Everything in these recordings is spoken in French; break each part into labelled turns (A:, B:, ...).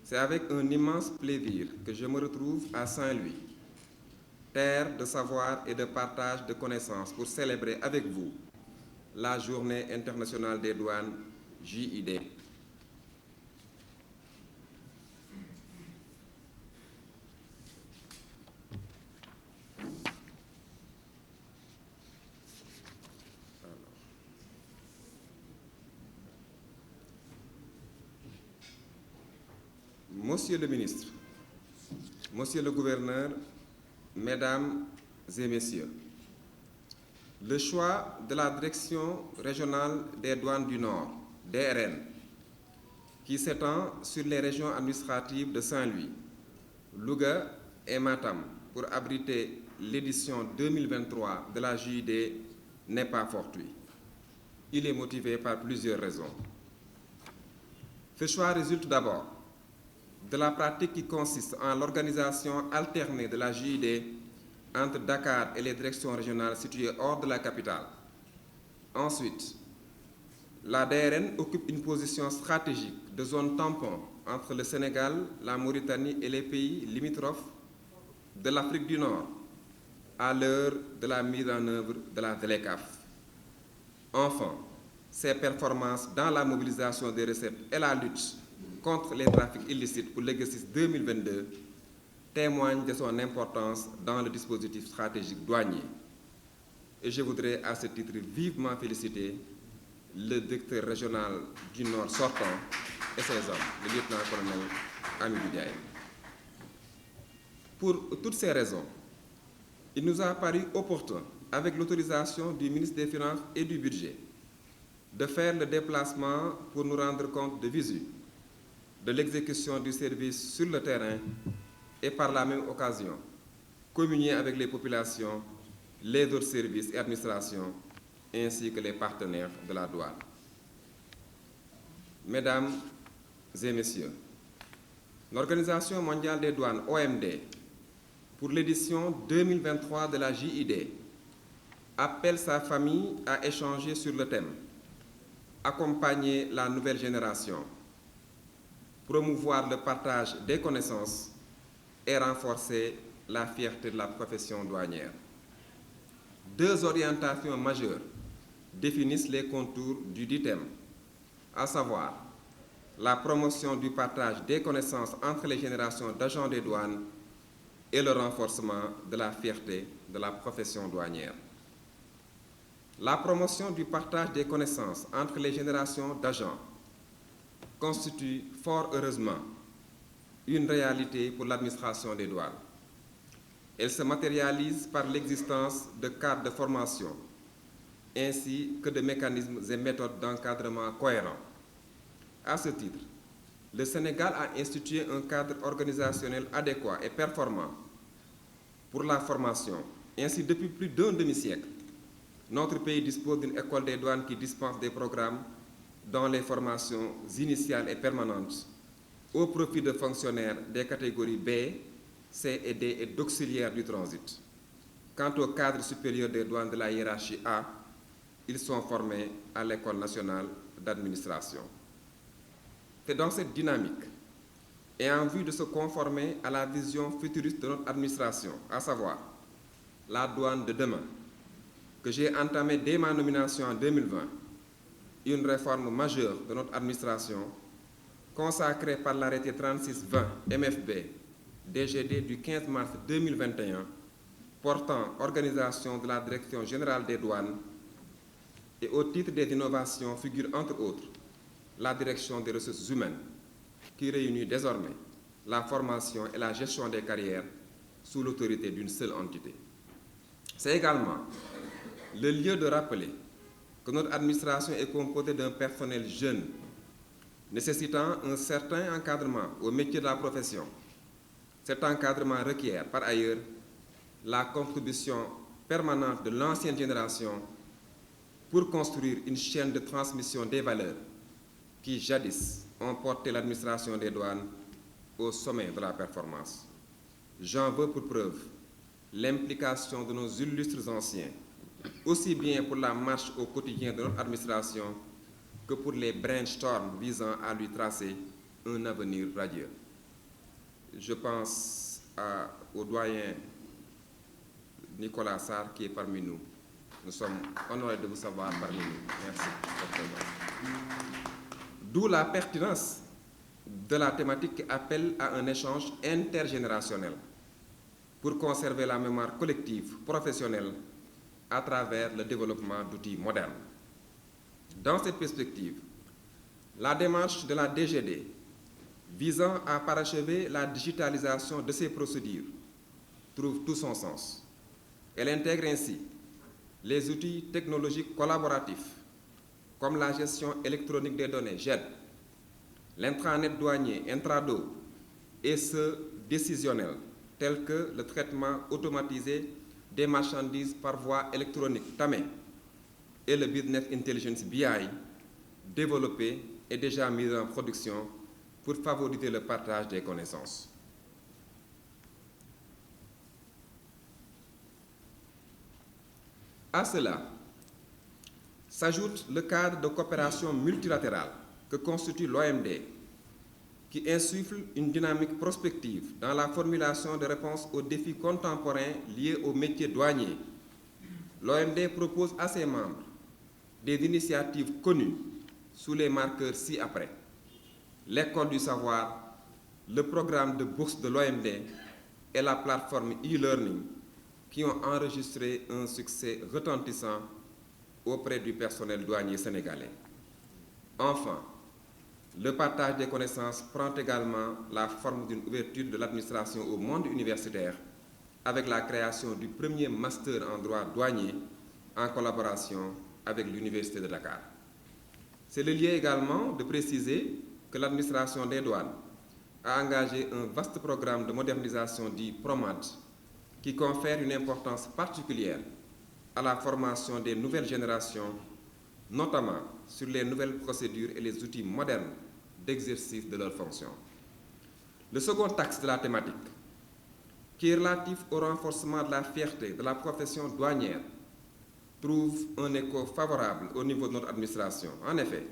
A: c'est avec un immense plaisir que je me retrouve à Saint-Louis, terre de savoir et de partage de connaissances, pour célébrer avec vous la Journée internationale des douanes JID. Monsieur le ministre, Monsieur le gouverneur, Mesdames et Messieurs, le choix de la Direction régionale des douanes du Nord, DRN, qui s'étend sur les régions administratives de Saint-Louis, Louga et Matam pour abriter l'édition 2023 de la JID n'est pas fortuit. Il est motivé par plusieurs raisons. Ce choix résulte d'abord de la pratique qui consiste en l'organisation alternée de la JID entre Dakar et les directions régionales situées hors de la capitale. Ensuite, la DRN occupe une position stratégique de zone tampon entre le Sénégal, la Mauritanie et les pays limitrophes de l'Afrique du Nord à l'heure de la mise en œuvre de la ZLECAf. Enfin, ses performances dans la mobilisation des recettes et la lutte contre les trafics illicites pour l'exercice 2022 témoignent de son importance dans le dispositif stratégique douanier. Et je voudrais à ce titre vivement féliciter le directeur régional du Nord sortant et ses hommes, le lieutenant-colonel Amidou Diaye. Pour toutes ces raisons, il nous a paru opportun, avec l'autorisation du ministre des Finances et du Budget, de faire le déplacement pour nous rendre compte de visu de l'exécution du service sur le terrain et par la même occasion communier avec les populations, les autres services et administrations, ainsi que les partenaires de la douane. Mesdames et Messieurs, l'Organisation mondiale des douanes, OMD, pour l'édition 2023 de la JID, appelle sa famille à échanger sur le thème « Accompagner la nouvelle génération », promouvoir le partage des connaissances et renforcer la fierté de la profession douanière. Deux orientations majeures définissent les contours du dit thème, à savoir la promotion du partage des connaissances entre les générations d'agents des douanes et le renforcement de la fierté de la profession douanière. La promotion du partage des connaissances entre les générations d'agents constitue fort heureusement une réalité pour l'administration des douanes. Elle se matérialise par l'existence de cadres de formation ainsi que de mécanismes et méthodes d'encadrement cohérents. À ce titre, le Sénégal a institué un cadre organisationnel adéquat et performant pour la formation. Ainsi, depuis plus d'un demi-siècle, notre pays dispose d'une école des douanes qui dispense des programmes dont les formations initiales et permanentes au profit de fonctionnaires des catégories B, C et D et d'auxiliaires du transit. Quant au cadre supérieur des douanes de la hiérarchie A, ils sont formés à l'École nationale d'administration. C'est dans cette dynamique et en vue de se conformer à la vision futuriste de notre administration, à savoir la douane de demain, que j'ai entamé dès ma nomination en 2020 une réforme majeure de notre administration consacrée par l'arrêté 3620 MFB DGD du 15 mars 2021 portant organisation de la Direction générale des douanes et au titre des innovations figure entre autres la Direction des ressources humaines qui réunit désormais la formation et la gestion des carrières sous l'autorité d'une seule entité. C'est également le lieu de rappeler que notre administration est composée d'un personnel jeune, nécessitant un certain encadrement au métier de la profession. Cet encadrement requiert, par ailleurs, la contribution permanente de l'ancienne génération pour construire une chaîne de transmission des valeurs qui, jadis, ont porté l'administration des douanes au sommet de la performance. J'en veux pour preuve l'implication de nos illustres anciens, aussi bien pour la marche au quotidien de notre administration que pour les brainstorms visant à lui tracer un avenir radieux. je pense au doyen Nicolas Sarr qui est parmi nous. Nous sommes honorés de vous savoir parmi nous. Merci. D'où la pertinence de la thématique qui appelle à un échange intergénérationnel pour conserver la mémoire collective professionnelle à travers le développement d'outils modernes. Dans cette perspective, la démarche de la DGD visant à parachever la digitalisation de ces procédures trouve tout son sens. Elle intègre ainsi les outils technologiques collaboratifs comme la gestion électronique des données, GED, l'intranet douanier, Intrado, et ceux décisionnels, tels que le traitement automatisé des marchandises par voie électronique, TAME, et le Business Intelligence BI, développé et déjà mis en production pour favoriser le partage des connaissances. À cela s'ajoute le cadre de coopération multilatérale que constitue l'OMD, qui insuffle une dynamique prospective dans la formulation de réponses aux défis contemporains liés au métier douanier. L'OMD propose à ses membres des initiatives connues sous les marqueurs ci-après: l'école du savoir, le programme de bourse de l'OMD et la plateforme e-learning, qui ont enregistré un succès retentissant auprès du personnel douanier sénégalais. Enfin, le partage des connaissances prend également la forme d'une ouverture de l'administration au monde universitaire avec la création du premier master en droit douanier en collaboration avec l'Université de Dakar. C'est le lieu également de préciser que l'administration des douanes a engagé un vaste programme de modernisation dit PROMAD qui confère une importance particulière à la formation des nouvelles générations, notamment sur les nouvelles procédures et les outils modernes d'exercice de leurs fonctions. Le second axe de la thématique, qui est relatif au renforcement de la fierté de la profession douanière, trouve un écho favorable au niveau de notre administration. En effet,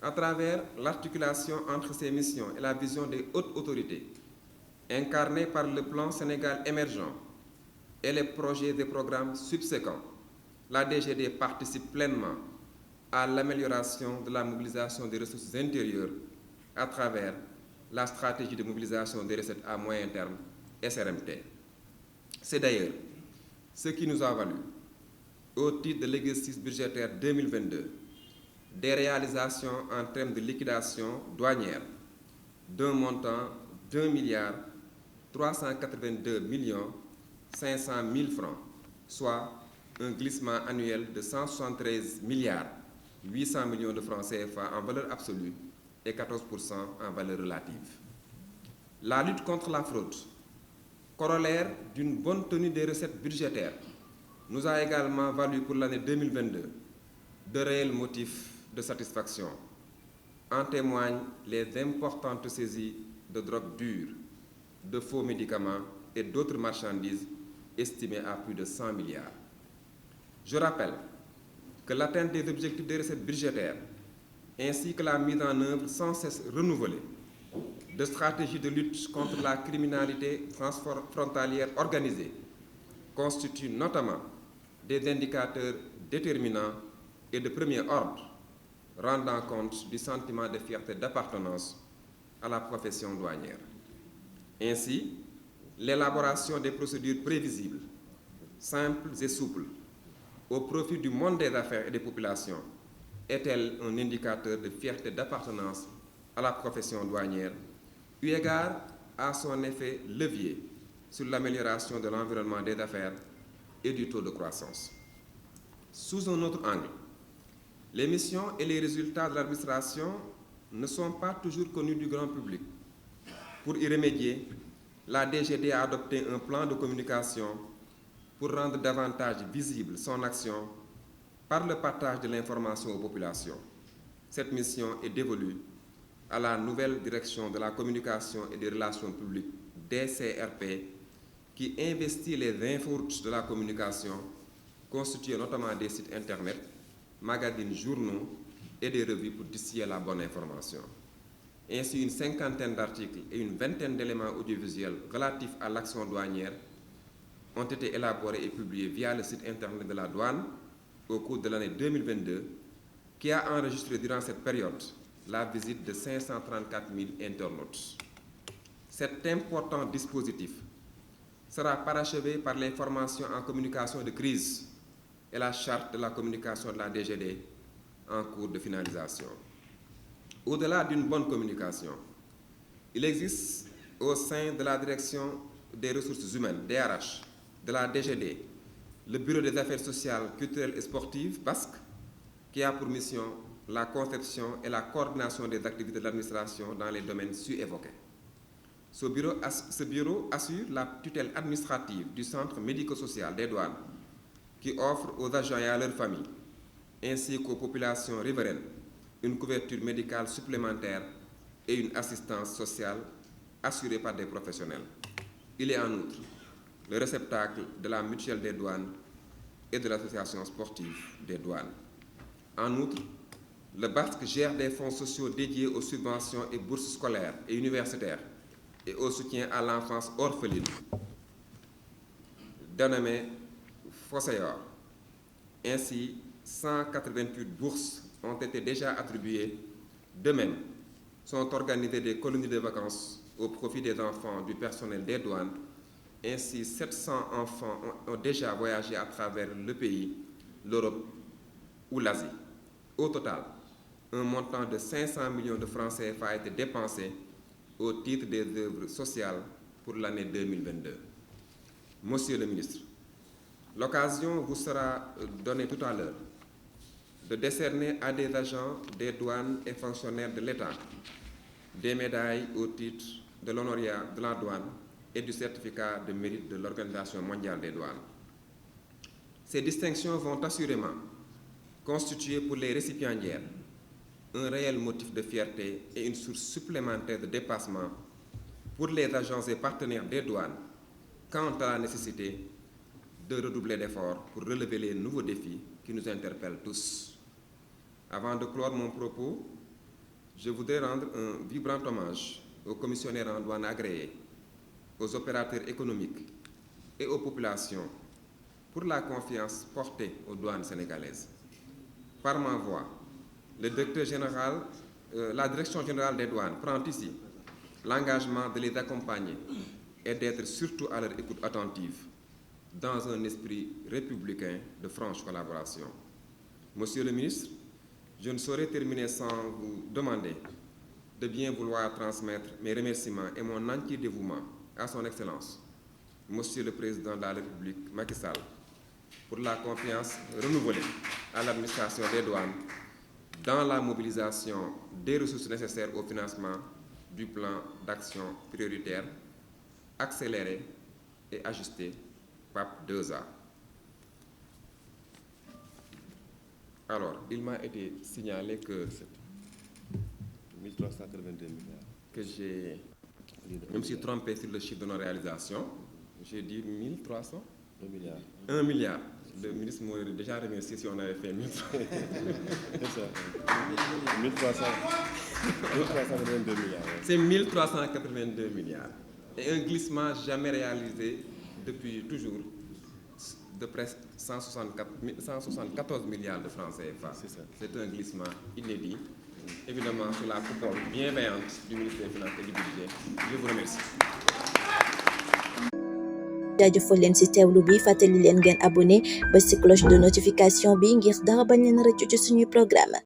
A: à travers l'articulation entre ces missions et la vision des hautes autorités, incarnée par le plan Sénégal émergent et les projets et programmes subséquents, la DGD participe pleinement à l'amélioration de la mobilisation des ressources intérieures à travers la stratégie de mobilisation des recettes à moyen terme, SRMT. C'est d'ailleurs ce qui nous a valu, au titre de l'exercice budgétaire 2022, des réalisations en termes de liquidation douanière d'un montant d'1,382,500,000 francs, soit un glissement annuel de 173,8 milliards de francs CFA en valeur absolue et 14% en valeur relative. La lutte contre la fraude, corollaire d'une bonne tenue des recettes budgétaires, nous a également valu pour l'année 2022 de réels motifs de satisfaction. En témoignent les importantes saisies de drogue dure, de faux médicaments et d'autres marchandises estimées à plus de 100 milliards. Je rappelle que l'atteinte des objectifs des recettes budgétaires ainsi que la mise en œuvre sans cesse renouvelée de stratégies de lutte contre la criminalité transfrontalière organisée constituent notamment des indicateurs déterminants et de premier ordre, rendant compte du sentiment de fierté d'appartenance à la profession douanière. Ainsi, l'élaboration des procédures prévisibles, simples et souples, au profit du monde des affaires et des populations, est-elle un indicateur de fierté d'appartenance à la profession douanière, eu égard à son effet levier sur l'amélioration de l'environnement des affaires et du taux de croissance. Sous un autre angle, les missions et les résultats de l'administration ne sont pas toujours connus du grand public. Pour y remédier, la DGD a adopté un plan de communication pour rendre davantage visible son action par le partage de l'information aux populations. Cette mission est dévolue à la nouvelle direction de la communication et des relations publiques, DCRP, qui investit les infourches de la communication, constituées notamment des sites internet, magazines, journaux et des revues pour distiller la bonne information. Ainsi, une cinquantaine d'articles et une vingtaine d'éléments audiovisuels relatifs à l'action douanière ont été élaborés et publiés via le site internet de la douane au cours de l'année 2022, qui a enregistré durant cette période la visite de 534 000 internautes. Cet important dispositif sera parachevé par les formations en communication de crise et la charte de la communication de la DGD en cours de finalisation. Au-delà d'une bonne communication, il existe au sein de la direction des ressources humaines, DRH, de la DGD, le Bureau des affaires sociales, culturelles et sportives basque, qui a pour mission la conception et la coordination des activités de l'administration dans les domaines ci-évoqués. Ce bureau assure la tutelle administrative du centre médico-social des douanes, qui offre aux agents et à leurs familles, ainsi qu'aux populations riveraines, une couverture médicale supplémentaire et une assistance sociale assurée par des professionnels. Il est en outre le réceptacle de la mutuelle des douanes et de l'association sportive des douanes. En outre, le BASC gère des fonds sociaux dédiés aux subventions et bourses scolaires et universitaires et au soutien à l'enfance orpheline, dénommé Fosséor. Ainsi, 188 bourses ont été déjà attribuées. De même, sont organisées des colonies de vacances au profit des enfants du personnel des douanes. Ainsi, 700 enfants ont déjà voyagé à travers le pays, l'Europe ou l'Asie. Au total, un montant de 500 millions de francs CFA a été dépensé au titre des œuvres sociales pour l'année 2022. Monsieur le ministre, l'occasion vous sera donnée tout à l'heure de décerner à des agents des douanes et fonctionnaires de l'État des médailles au titre de l'honoraire de la douane et du certificat de mérite de l'Organisation mondiale des douanes. Ces distinctions vont assurément constituer pour les récipiendaires un réel motif de fierté et une source supplémentaire de dépassement pour les agents et partenaires des douanes quant à la nécessité de redoubler d'efforts pour relever les nouveaux défis qui nous interpellent tous. Avant de clore mon propos, je voudrais rendre un vibrant hommage aux commissionnaires en douane agréés, aux opérateurs économiques et aux populations pour la confiance portée aux douanes sénégalaises. Par ma voix, le directeur général, la Direction générale des douanes prend ici l'engagement de les accompagner et d'être surtout à leur écoute attentive dans un esprit républicain de franche collaboration. Monsieur le ministre, je ne saurais terminer sans vous demander de bien vouloir transmettre mes remerciements et mon entier dévouement à son Excellence, Monsieur le Président de la République, Macky Sall, pour la confiance renouvelée à l'administration des douanes dans la mobilisation des ressources nécessaires au financement du plan d'action prioritaire, accéléré et ajusté PAP 2A. Alors, il m'a été signalé que
B: 1382 milliards.
A: Que je me suis trompé sur le chiffre de nos réalisations. J'ai dit 1300
B: 1 milliard.
A: 1 milliard. Le ministre m'aurait déjà remercié si on avait fait 1300.
B: C'est ça. 1382 milliards.
A: C'est 1382 milliards. Et un glissement jamais réalisé depuis toujours de presque 174 milliards de francs CFA.
B: C'est ça.
A: C'est un glissement inédit, évidemment sous la coupole bienveillante du ministère des Finances et du Budget. Je vous remercie.
C: jaajëfal leen ci teewlu bi fàttali leen ngeen abonné ba ci cloche de notification bi ngir dara bañ leen rëccu ci suñuy programme